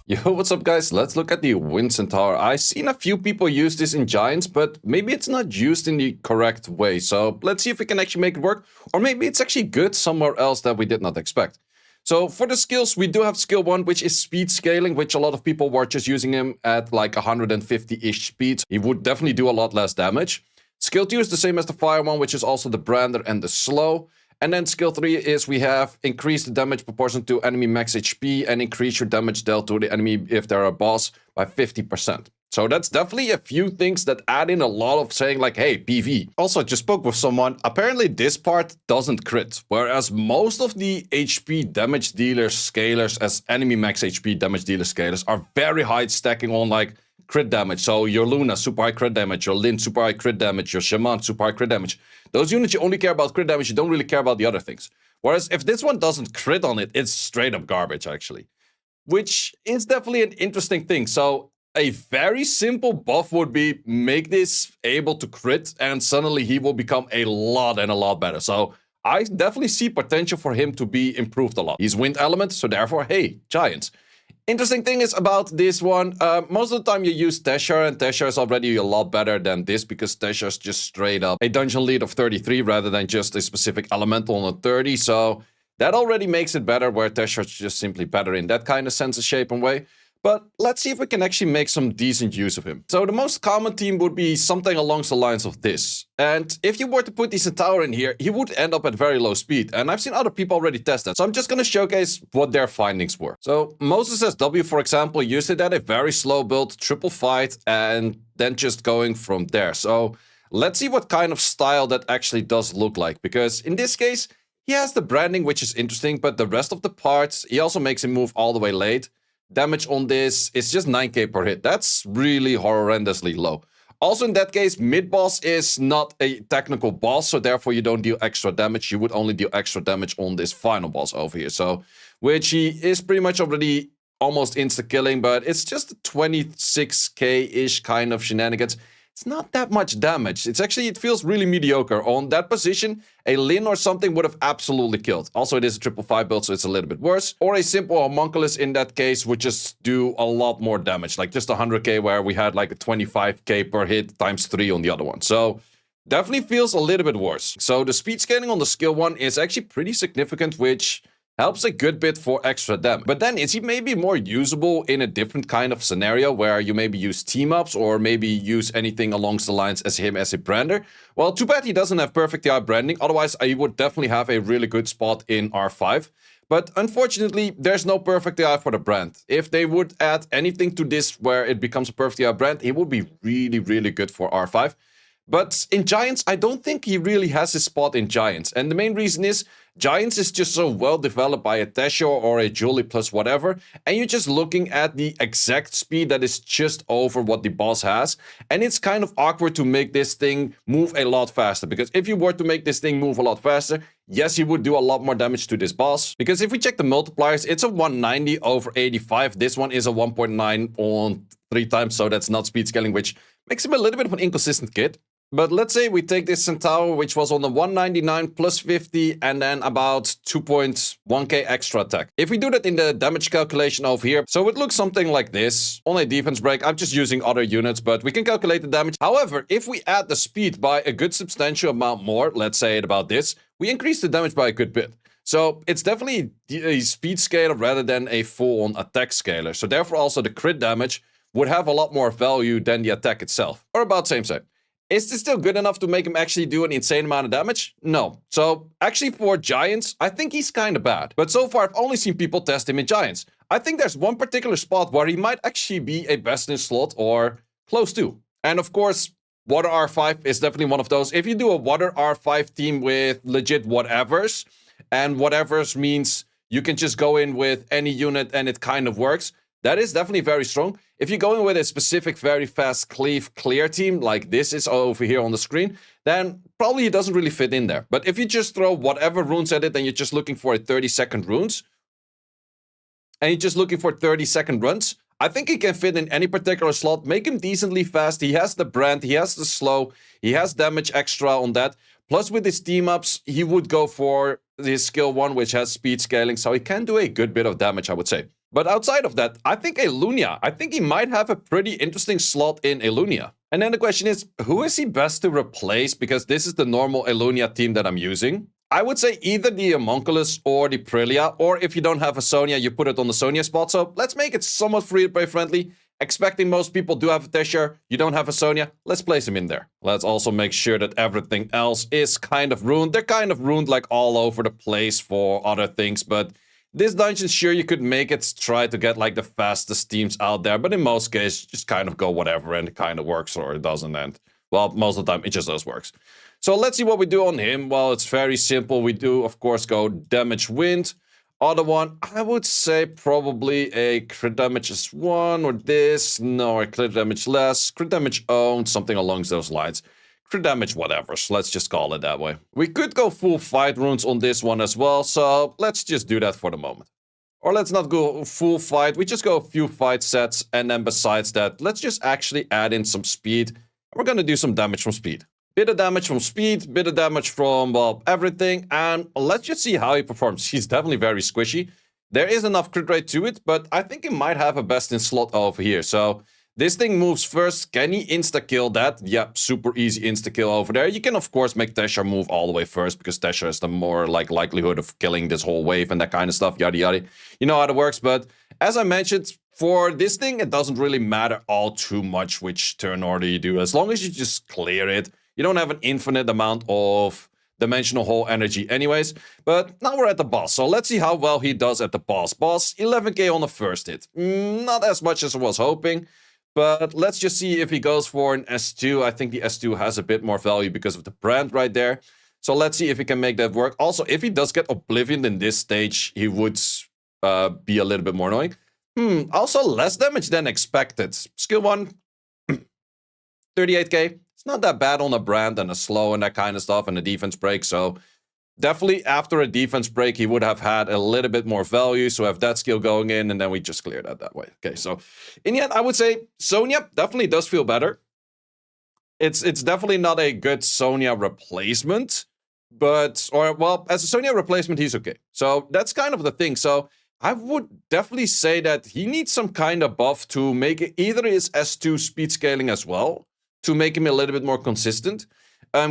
Yo, what's up guys? Let's look at the Wind Centaur. I've seen a few people use this in Giants, but maybe it's not used in the correct way. So let's see if we can actually make it work. Or maybe it's actually good somewhere else that we did not expect. So for the skills, we do have skill 1, which is speed scaling, which a lot of people were just using him at like 150-ish speed. He would definitely do a lot less damage. Skill 2 is the same as the fire one, which is also the brander and the slow. And then skill 3 is we have increased the damage proportion to enemy max HP and increase your damage dealt to the enemy if they're a boss by 50%. So that's definitely a few things that add in a lot of saying like, hey, PV. Also, I just spoke with someone. Apparently this part doesn't crit, whereas most of the HP damage dealers scalers as enemy max HP damage dealer scalers are very high stacking on like crit damage. So your Luna, super high crit damage, your Lin, super high crit damage, your Shaman, super high crit damage. Those units, you only care about crit damage, you don't really care about the other things. Whereas if this one doesn't crit on it, it's straight up garbage, actually. Which is definitely an interesting thing. So a very simple buff would be make this able to crit, and suddenly he will become a lot better. So I definitely see potential for him to be improved a lot. He's wind element, so therefore, hey, Giants. Interesting thing is about this one, most of the time you use Tesher, and Tesher is already a lot better than this because Tesher is just straight up a dungeon lead of 33 rather than just a specific elemental on a 30, so that already makes it better, where Tesher is just simply better in that kind of sense of shape and way. But let's see if we can actually make some decent use of him. So the most common team would be something along the lines of this. And if you were to put the Centaur in here, he would end up at very low speed. And I've seen other people already test that. So I'm just going to showcase what their findings were. So Moses SW, for example, used it at a very slow build, triple fight, and then just going from there. So let's see what kind of style that actually does look like. Because in this case, he has the branding, which is interesting, but the rest of the parts, he also makes him move all the way late. Damage on this is just 9k per hit. That's really horrendously low. Also in that case, mid-boss is not a technical boss, so therefore you don't deal extra damage. You would only deal extra damage on this final boss over here. So, which he is pretty much already almost insta-killing, but it's just 26k-ish kind of shenanigans. It's not that much damage. It's actually, it feels really mediocre. On that position, a Lin or something would have absolutely killed. Also, it is a 555 build, so it's a little bit worse. Or a simple homunculus in that case would just do a lot more damage. Like just 100k, where we had like a 25k per hit times 3 on the other one. So definitely feels a little bit worse. So the speed scaling on the skill 1 is actually pretty significant, which helps a good bit for extra damage. But then is he maybe more usable in a different kind of scenario where you maybe use team-ups or maybe use anything along the lines as him as a brander? Well, too bad he doesn't have perfect AI branding. Otherwise, he would definitely have a really good spot in R5. But unfortunately, there's no perfect AI for the brand. If they would add anything to this where it becomes a perfect AI brand, it would be really good for R5. But in Giants, I don't think he really has his spot in Giants. And the main reason is, Giants is just so well developed by a Tesher or a Julie plus whatever. And you're just looking at the exact speed that is just over what the boss has. And it's kind of awkward to make this thing move a lot faster. Because if you were to make this thing move a lot faster, yes, he would do a lot more damage to this boss. Because if we check the multipliers, it's a 190 over 85. This one is a 1.9 on 3 times. So that's not speed scaling, which makes him a little bit of an inconsistent kid. But let's say we take this Centaur, which was on the 199 plus 50 and then about 2.1k extra attack. If we do that in the damage calculation over here, so it looks something like this. On a defense break, I'm just using other units, but we can calculate the damage. However, if we add the speed by a good substantial amount more, let's say it about this, we increase the damage by a good bit. So it's definitely a speed scaler rather than a full-on attack scaler. So therefore also the crit damage would have a lot more value than the attack itself. Or about same side. Is this still good enough to make him actually do an insane amount of damage? No. So, actually for Giants, I think he's kind of bad. But so far, I've only seen people test him in Giants. I think there's one particular spot where he might actually be a best in slot or close to. And of course, Water R5 is definitely one of those. If you do a Water R5 team with legit whatevers, and whatevers means you can just go in with any unit and it kind of works, that is definitely very strong. If you go in with a specific very fast cleave clear team, like this is over here on the screen, then probably it doesn't really fit in there. But if you just throw whatever runes at it and you're just looking for a 30-second runes, and you're just looking for 30-second runs, I think he can fit in any particular slot, make him decently fast. He has the brand, he has the slow, he has damage extra on that. Plus with his team-ups, he would go for his skill 1, which has speed scaling, so he can do a good bit of damage, I would say. But outside of that, I think Elunia. I think he might have a pretty interesting slot in Elunia. And then the question is, who is he best to replace? Because this is the normal Elunia team that I'm using. I would say either the Homunculus or the Prilia, or if you don't have a Sonia, you put it on the Sonia spot. So let's make it somewhat free-to-play friendly. Expecting most people do have a Tesher, you don't have a Sonia, let's place him in there. Let's also make sure that everything else is kind of ruined. They're kind of ruined like all over the place for other things, but this dungeon, sure, you could make it try to get like the fastest teams out there, but in most cases, just kind of go whatever and it kind of works or it doesn't. And well, most of the time, it just does works. So let's see what we do on him. Well, it's very simple. We do, of course, go damage wind. Other one, I would say probably a crit damage is 1 or this. No, a crit damage less. Crit damage owned, something along those lines. Crit damage whatever, so let's just call it that way. We could go full fight runes on this one as well, so let's just do that for the moment. Or let's not go full fight, we just go a few fight sets, and then besides that, let's just actually add in some speed. We're gonna do some damage from speed. Bit of damage from speed, bit of damage from, well, everything, and let's just see how he performs. He's definitely very squishy. There is enough crit rate to it, but I think he might have a best in slot over here. So this thing moves first. Can he insta-kill that? Yep, super easy insta-kill over there. You can, of course, make Tesher move all the way first, because Tesher has the more like likelihood of killing this whole wave and that kind of stuff, yada yada. You know how it works, but as I mentioned, for this thing, it doesn't really matter all too much which turn order you do, as long as you just clear it. You don't have an infinite amount of dimensional hole energy anyways. But now we're at the boss, so let's see how well he does at the boss. Boss, 11k on the first hit. Not as much as I was hoping, but let's just see if he goes for an S2. I think the S2 has a bit more value because of the brand right there. So let's see if he can make that work. Also, if he does get Oblivion in this stage, he would be a little bit more annoying. Also less damage than expected. Skill 1, 38k. It's not that bad on a brand and a slow and that kind of stuff and a defense break. So definitely after a defense break, he would have had a little bit more value. So have that skill going in and then we just clear that way. Okay, so in the end, I would say Sonia definitely does feel better. It's definitely not a good Sonia replacement, but, or well, as a Sonia replacement, he's okay. So that's kind of the thing. So I would definitely say that he needs some kind of buff to make it either his S2 speed scaling as well, to make him a little bit more consistent.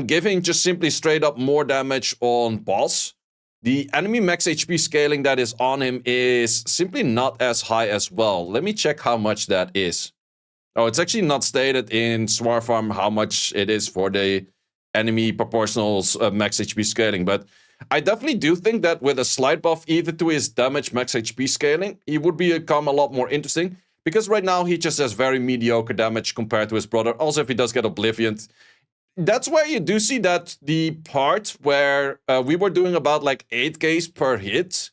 Giving just simply straight up more damage on boss. The enemy max HP scaling that is on him is simply not as high as well. Let me check how much that is. Oh, it's actually not stated in Swar Farm how much it is for the enemy proportional max HP scaling, but I definitely do think that with a slight buff either to his damage max HP scaling, he would become a lot more interesting. Because right now he just has very mediocre damage compared to his brother. Also, if he does get Oblivion, that's where you do see that the part where we were doing about like 8k per hit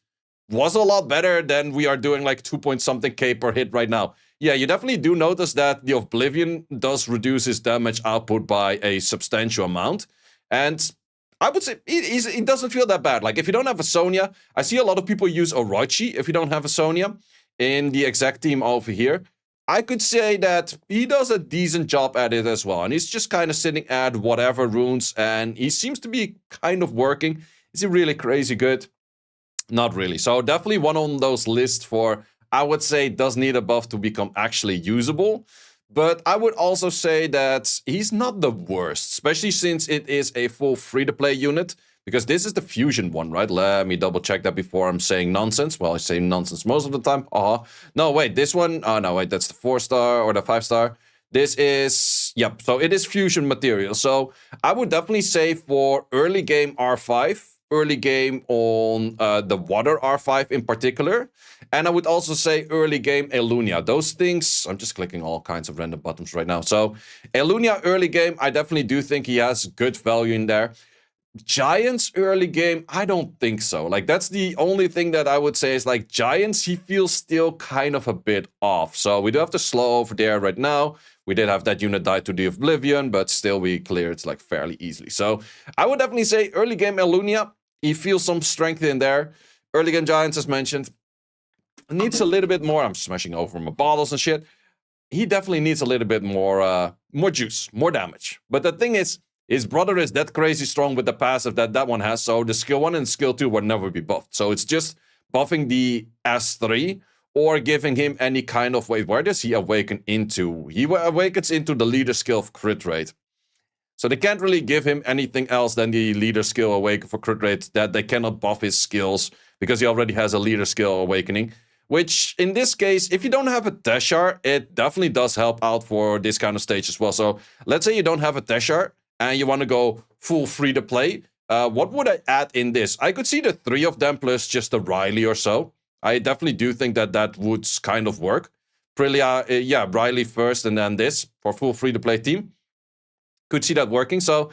was a lot better than we are doing like 2 point something k per hit right now. Yeah, you definitely do notice that the Oblivion does reduce his damage output by a substantial amount. And I would say it doesn't feel that bad. Like if you don't have a Sonia, I see a lot of people use Orochi if you don't have a Sonia. In the exact team over here, I could say that he does a decent job at it as well. And he's just kind of sitting at whatever runes, and he seems to be kind of working. Is he really crazy good? Not really. So definitely one on those lists for, I would say, does need a buff to become actually usable. But I would also say that he's not the worst, especially since it is a full free-to-play unit. Because this is the fusion one, right? Let me double check that before I'm saying nonsense. Well, I say nonsense most of the time. No, wait, this one. Oh, no, wait, that's the 4-star or the 5-star. This is, yep, so it is fusion material. So I would definitely say for early game R5, early game on the water R5 in particular. And I would also say early game Elunia. Those things, I'm just clicking all kinds of random buttons right now. So Elunia early game, I definitely do think he has good value in there. Giants early game, I don't think so. Like, that's the only thing that I would say is, like, Giants, he feels still kind of a bit off. So we do have to slow over there right now. We did have that unit die to the Oblivion, but still we clear it, like, fairly easily. So I would definitely say early game Elunia, he feels some strength in there. Early game Giants, as mentioned, needs a little bit more. I'm smashing over my bottles and shit. He definitely needs a little bit more, more juice, more damage. But the thing is, his brother is that crazy strong with the passive that one has, so the skill 1 and skill 2 will never be buffed. So it's just buffing the S3 or giving him any kind of... Wait, where does he awaken into? He awakens into the leader skill of crit rate. So they can't really give him anything else than the leader skill awaken for crit rate, that they cannot buff his skills because he already has a leader skill awakening. Which, in this case, if you don't have a Teshar, it definitely does help out for this kind of stage as well. So let's say you don't have a Teshar and you want to go full free-to-play. What would I add in this? I could see the 3 of them plus just a Riley or so. I definitely do think that that would kind of work. Yeah, Riley first and then this for full free-to-play team. Could see that working. So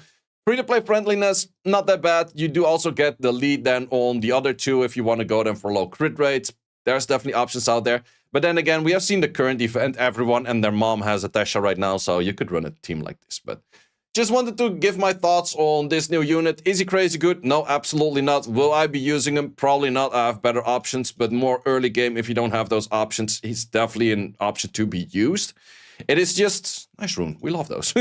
free-to-play friendliness, not that bad. You do also get the lead then on the other 2 if you want to go then for low crit rates. There's definitely options out there. But then again, we have seen the current event. Everyone and their mom has a Tesha right now, so you could run a team like this. But just wanted to give my thoughts on this new unit. Is he crazy good? No, absolutely not. Will I be using him? Probably not. I have better options, but more early game if you don't have those options. He's definitely an option to be used. It is just... Nice rune. We love those.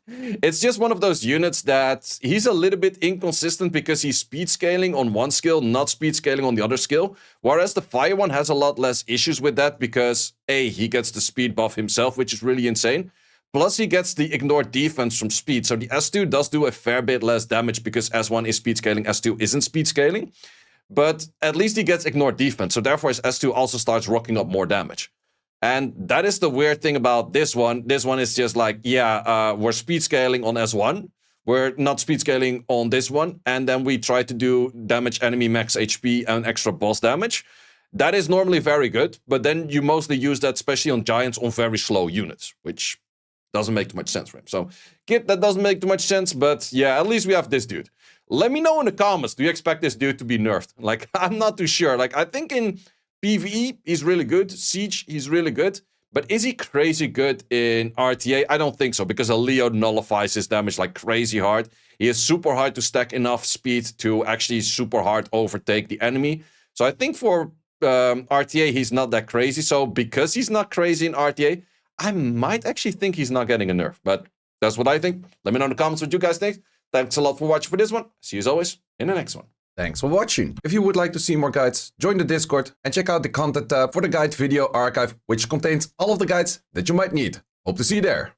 It's just one of those units that he's a little bit inconsistent because he's speed scaling on one skill, not speed scaling on the other skill. Whereas the fire one has a lot less issues with that because A, he gets the speed buff himself, which is really insane. Plus he gets the ignored defense from speed. So the S2 does do a fair bit less damage because S1 is speed scaling, S2 isn't speed scaling. But at least he gets ignored defense. So therefore his S2 also starts rocking up more damage. And that is the weird thing about this one. This one is just like, yeah, we're speed scaling on S1. We're not speed scaling on this one. And then we try to do damage enemy max HP and extra boss damage. That is normally very good. But then you mostly use that, especially on giants, on very slow units, which doesn't make too much sense for him. So, Kit, that doesn't make too much sense. But yeah, at least we have this dude. Let me know in the comments, do you expect this dude to be nerfed? Like, I'm not too sure. Like, I think in PvE, he's really good. Siege, he's really good. But is he crazy good in RTA? I don't think so, because a Leo nullifies his damage like crazy hard. He is super hard to stack enough speed to actually super hard overtake the enemy. So I think for RTA, he's not that crazy. So because he's not crazy in RTA, I might actually think he's not getting a nerf. But that's what I think. Let me know in the comments what you guys think. Thanks a lot for watching for this one. See you as always in the next one. Thanks for watching. If you would like to see more guides, join the Discord and check out the content tab for the guide video archive, which contains all of the guides that you might need. Hope to see you there.